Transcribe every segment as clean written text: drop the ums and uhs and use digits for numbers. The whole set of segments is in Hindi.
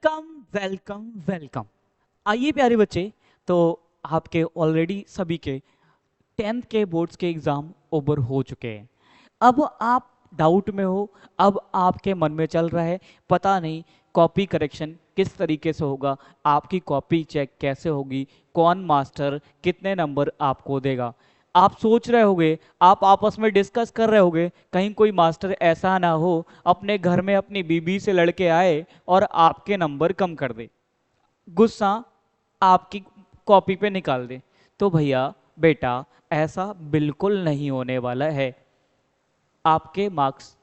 Welcome welcome welcome. आइए प्यारे बच्चे, तो आपके ऑलरेडी सभी के 10th के बोर्ड्स के एग्जाम ओवर हो चुके हैं। अब आप डाउट में हो, अब आपके मन में चल रहा है पता नहीं कॉपी करेक्शन किस तरीके से होगा, आपकी कॉपी चेक कैसे होगी, कौन मास्टर कितने नंबर आपको देगा। आप सोच रहे होगे, आप आपस में डिस्कस कर रहे होगे, कहीं कोई मास्टर ऐसा ना हो अपने घर में अपनी बीबी से लड़के आए और आपके नंबर कम कर दे, गुस्सा आपकी कॉपी पे निकाल दे। तो भैया बेटा, ऐसा बिल्कुल नहीं होने वाला है। आपके मार्क्स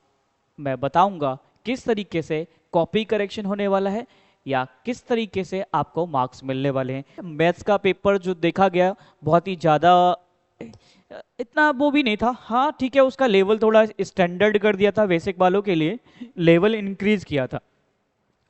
मैं बताऊंगा किस तरीके से कॉपी करेक्शन होने वाला है या किस तरीके से आपको मार्क्स मिलने वाले हैं। मैथ्स का पेपर जो देखा गया बहुत ही ज़्यादा इतना वो भी नहीं था। हाँ ठीक है, उसका लेवल थोड़ा स्टैंडर्ड कर दिया था, बेसिक वालों के लिए लेवल इंक्रीज किया था,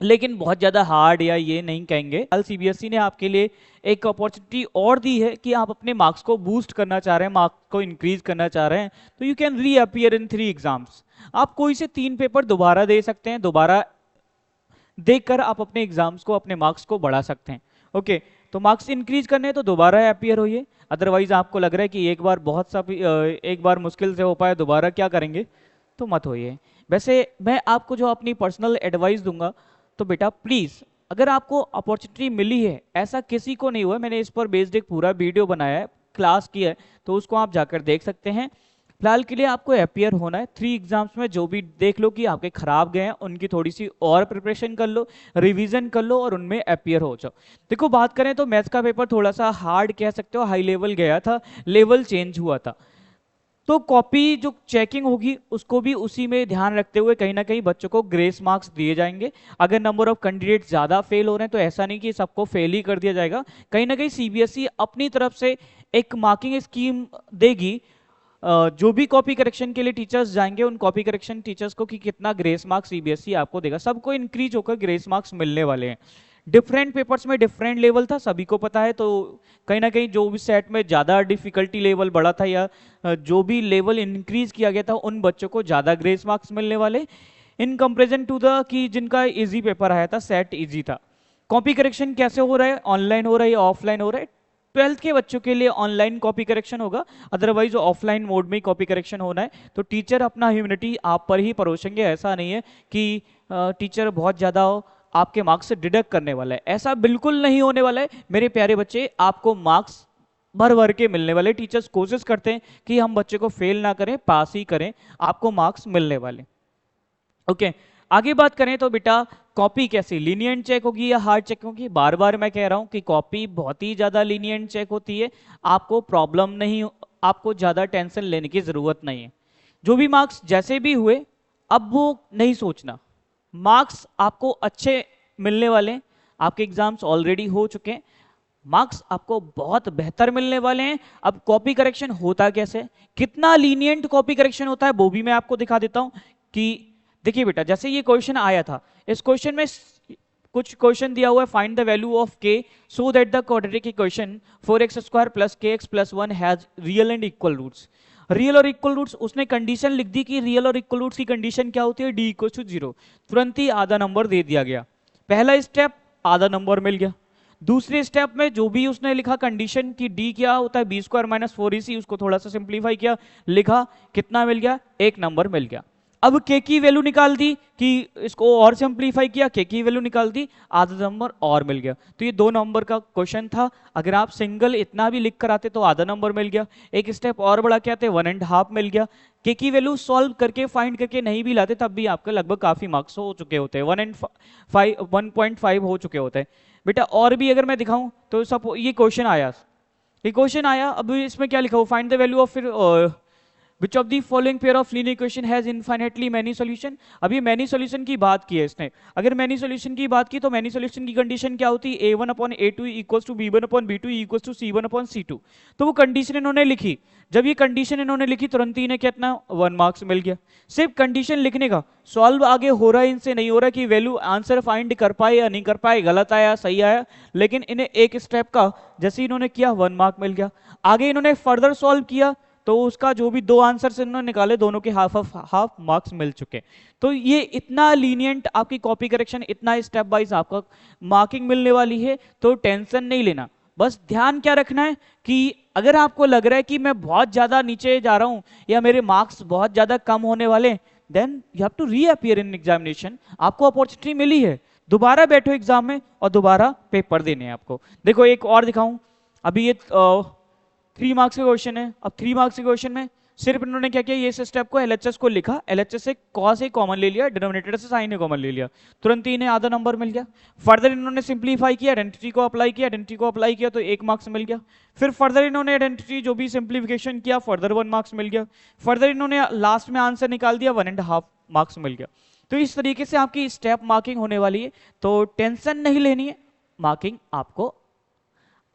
लेकिन बहुत ज़्यादा हार्ड या ये नहीं कहेंगे। कल सीबीएसई ने आपके लिए एक अपॉर्चुनिटी और दी है कि आप अपने मार्क्स को बूस्ट करना चाह रहे हैं, मार्क्स को इंक्रीज करना चाह रहे हैं, तो यू कैन री अपीयर इन 3 एग्जाम्स। आप कोई से 3 पेपर दोबारा दे सकते हैं, दोबारा देखकर आप अपने एग्जाम्स को, अपने मार्क्स को बढ़ा सकते हैं। ओके, तो मार्क्स इंक्रीज करने हैं तो दोबारा अपीयर होइए। अदरवाइज आपको लग रहा है कि एक बार बहुत सा एक बार मुश्किल से हो पाए, दोबारा क्या करेंगे, तो मत होइए। वैसे मैं आपको जो अपनी पर्सनल एडवाइस दूंगा, तो बेटा प्लीज, अगर आपको अपॉर्चुनिटी मिली है, ऐसा किसी को नहीं हुआ, मैंने इस पर बेस्ड एक पूरा वीडियो बनाया है, क्लास की है, तो उसको आप जाकर देख सकते हैं। फिलहाल के लिए आपको अपीयर होना है 3 एग्जाम्स में। जो भी देख लो कि आपके खराब गए हैं, उनकी थोड़ी सी और प्रिपरेशन कर लो, रिवीजन कर लो और उनमें अपीयर हो जाओ। देखो बात करें तो मैथ्स का पेपर थोड़ा सा हार्ड कह सकते हो, हाई लेवल गया था, लेवल चेंज हुआ था, तो कॉपी जो चेकिंग होगी उसको भी उसी में ध्यान रखते हुए कहीं ना कहीं बच्चों को ग्रेस मार्क्स दिए जाएंगे। अगर नंबर ऑफ कैंडिडेट ज्यादा फेल हो रहे हैं तो ऐसा नहीं कि सबको फेल ही कर दिया जाएगा, कहीं ना कहीं सीबीएसई अपनी तरफ से एक मार्किंग स्कीम देगी। जो भी कॉपी करेक्शन के लिए टीचर्स जाएंगे, उन कॉपी करेक्शन टीचर्स को कि कितना ग्रेस मार्क्स सीबीएसई आपको देगा, सबको इंक्रीज होकर ग्रेस मार्क्स मिलने वाले हैं। डिफरेंट पेपर्स में डिफरेंट लेवल था, सभी को पता है, तो कहीं ना कहीं जो भी सेट में ज़्यादा डिफिकल्टी लेवल बढ़ा था या जो भी लेवल इंक्रीज किया गया था, उन बच्चों को ज़्यादा ग्रेस मार्क्स मिलने वाले इन कंपेरिजन टू द कि जिनका इजी पेपर आया था, सेट इजी था। कॉपी करेक्शन कैसे हो रहा है, ऑनलाइन हो रहा है या ऑफलाइन हो रहा है? 12th के बच्चों के लिए ऑनलाइन कॉपी करेक्शन होगा, अदरवाइज ऑफलाइन मोड में ही कॉपी करेक्शन होना है। तो टीचर अपना ह्यूमिनिटी आप पर ही परोसेंगे, ऐसा नहीं है कि टीचर बहुत ज़्यादा आपके मार्क्स से डिडक्ट करने वाला है, ऐसा बिल्कुल नहीं होने वाला है मेरे प्यारे बच्चे। आपको मार्क्स भर भर के मिलने वाले, टीचर्स कोशिश करते हैं कि हम बच्चे को फेल ना करें, पास ही करें, आपको मार्क्स मिलने वाले। ओके, आगे बात करें तो बेटा कॉपी कैसी, लीनियंट चेक होगी या हार्ड चेक होगी? बार बार मैं कह रहा हूं कि कॉपी बहुत ही ज्यादा लीनियंट चेक होती है, आपको प्रॉब्लम नहीं, आपको ज्यादा टेंशन लेने की जरूरत नहीं है। जो भी मार्क्स जैसे भी हुए, अब वो नहीं सोचना, मार्क्स आपको अच्छे मिलने वाले हैं, आपके एग्जाम्स ऑलरेडी हो चुके हैं, मार्क्स आपको बहुत बेहतर मिलने वाले हैं। अब कॉपी करेक्शन होता कैसे, कितना लीनियंट कॉपी करेक्शन होता है वो भी मैं आपको दिखा देता हूं। कि देखिए बेटा, जैसे ये क्वेश्चन आया था, इस क्वेश्चन में कुछ क्वेश्चन दिया हुआ है, find the value of k so that the quadratic equation 4x² + kx + 1 has real and equal roots. Real और इक्वल रूट्स, उसने कंडीशन लिख दी कि रियल और इक्वल रूट्स की कंडीशन क्या होती है, d = 0। तुरंत ही आधा नंबर दे दिया गया, पहला स्टेप आधा नंबर मिल गया। दूसरे स्टेप में जो भी उसने लिखा कंडीशन कि d क्या होता है, b² - 4ac, उसको थोड़ा सा सिंप्लीफाई किया, लिखा, कितना मिल गया, 1 नंबर मिल गया। अब k की वैल्यू निकाल दी, कि इसको और सिंप्लीफाई किया, k की वैल्यू निकाल दी, आधा नंबर और मिल गया। तो ये 2 नंबर का क्वेश्चन था, अगर आप सिंगल इतना भी लिख कर आते तो आधा नंबर मिल गया, एक स्टेप और बढ़ा के आते 1.5 मिल गया। k की वैल्यू सॉल्व करके, फाइंड करके नहीं भी लाते तब भी आपके लगभग काफी मार्क्स हो चुके होते हैं, 1.5 हो चुके होते हैं बेटा। और भी अगर मैं दिखाऊं तो सब ये क्वेश्चन आया, अब इसमें क्या लिखा हो, फाइंड द वैल्यू ऑफ, फिर Which of the following pair of linear equation has infinitely many solution? अब ये many solution की बात की है इसने। अगर many solution की बात की तो many solution की कंडीशन क्या होती है, a1/a2 = b1/b2 = c1/c2। तो वो कंडीशन इन्होंने लिखी, जब ये कंडीशन इन्होंने लिखी तुरंत ही इन्हें कितना 1 मार्क्स मिल गया। सिर्फ कंडीशन लिखने का, सॉल्व आगे हो रहा है इनसे, नहीं हो रहा कि वैल्यू आंसर फाइंड कर पाए या नहीं कर पाए, गलत आया सही आया, लेकिन इन्हें एक स्टेप का जैसे इन्होंने किया 1 मार्क मिल गया। आगे इन्होंने फर्दर सॉल्व किया तो उसका जो भी 2 आंसर से इन्होंने निकाले दोनों के हाफ मार्क्स मिल चुके। तो ये इतना लीनियंट आपकी कॉपी करेक्शन, इतना स्टेप वाइज आपका मार्किंग मिलने वाली है, तो टेंशन नहीं लेना। बस ध्यान क्या रखना है कि अगर आपको लग रहा है कि मैं बहुत ज्यादा नीचे जा रहा हूं या मेरे मार्क्स बहुत ज्यादा कम होने वाले, then you have to reappear in examination. आपको अपॉर्चुनिटी मिली है, दोबारा बैठो एग्जाम में और दोबारा पेपर देने हैं आपको। देखो एक और दिखाऊं, अभी ये 3 मार्क्स का क्वेश्चन है। अब 3 मार्क्स के क्वेश्चन में सिर्फ इन्होंने क्या किया, ये स्टेप को एलएचएस को लिखा, एलएचएस से कॉस ए कॉमन ले लिया, डिनोमिनेटर से साइन ए कॉमन ले लिया, तुरंत ही इन्हें आधा नंबर मिल गया। फर्दर इन्होंने सिंप्लीफाई किया, आइडेंटिटी को अप्लाई किया, आइडेंटिटी को अप्लाई किया तो 1 मार्क्स मिल गया। फिर फर्दर इन्होंने आइडेंटिटी जो भी सिंप्लीफिकेशन किया, फर्दर 1 मार्क्स मिल गया। फर्दर इन्होंने लास्ट में आंसर निकाल दिया, 1.5 मार्क्स मिल गया। तो इस तरीके से आपकी स्टेप मार्किंग होने वाली है, तो टेंशन नहीं लेनी है, मार्किंग आपको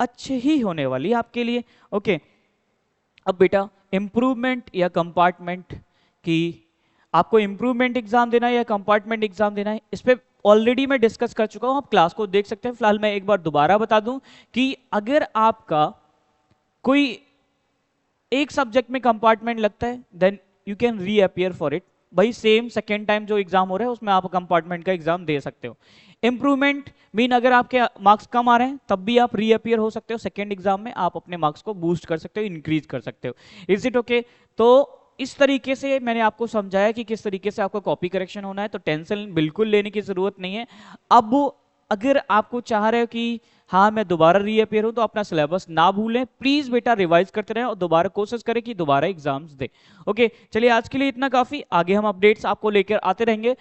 अच्छी ही होने वाली है आपके लिए। ओके, अब बेटा इंप्रूवमेंट या कंपार्टमेंट की, आपको इंप्रूवमेंट एग्जाम देना है या कंपार्टमेंट एग्जाम देना है, इस पे ऑलरेडी मैं डिस्कस कर चुका हूं, आप क्लास को देख सकते हैं। फिलहाल मैं एक बार दोबारा बता दूं कि अगर आपका कोई एक सब्जेक्ट में कंपार्टमेंट लगता है, then you can reappear for it. भाई सेम सेकेंड टाइम जो एग्जाम हो रहा है उसमें आप कंपार्टमेंट का एग्जाम दे सकते हो। इंप्रूवमेंट मीन अगर आपके मार्क्स कम आ रहे हैं तब भी आप रीअपियर हो सकते हो, सेकेंड एग्जाम में आप अपने मार्क्स को बूस्ट कर सकते हो, इंक्रीज कर सकते हो। Is it okay? तो इस तरीके से मैंने आपको समझाया कि किस तरीके से आपको कॉपी करेक्शन होना है, तो टेंशन बिल्कुल लेने की जरूरत नहीं है। अब अगर आपको चाह रहे हो कि हाँ मैं दोबारा रीअपियर हूं, तो अपना सिलेबस ना भूलें, प्लीज बेटा रिवाइज करते रहें और दोबारा कोशिश करें कि दोबारा एग्जाम्स दे। ओके, चलिए आज के लिए इतना काफी, आगे हम अपडेट्स आपको लेकर आते रहेंगे।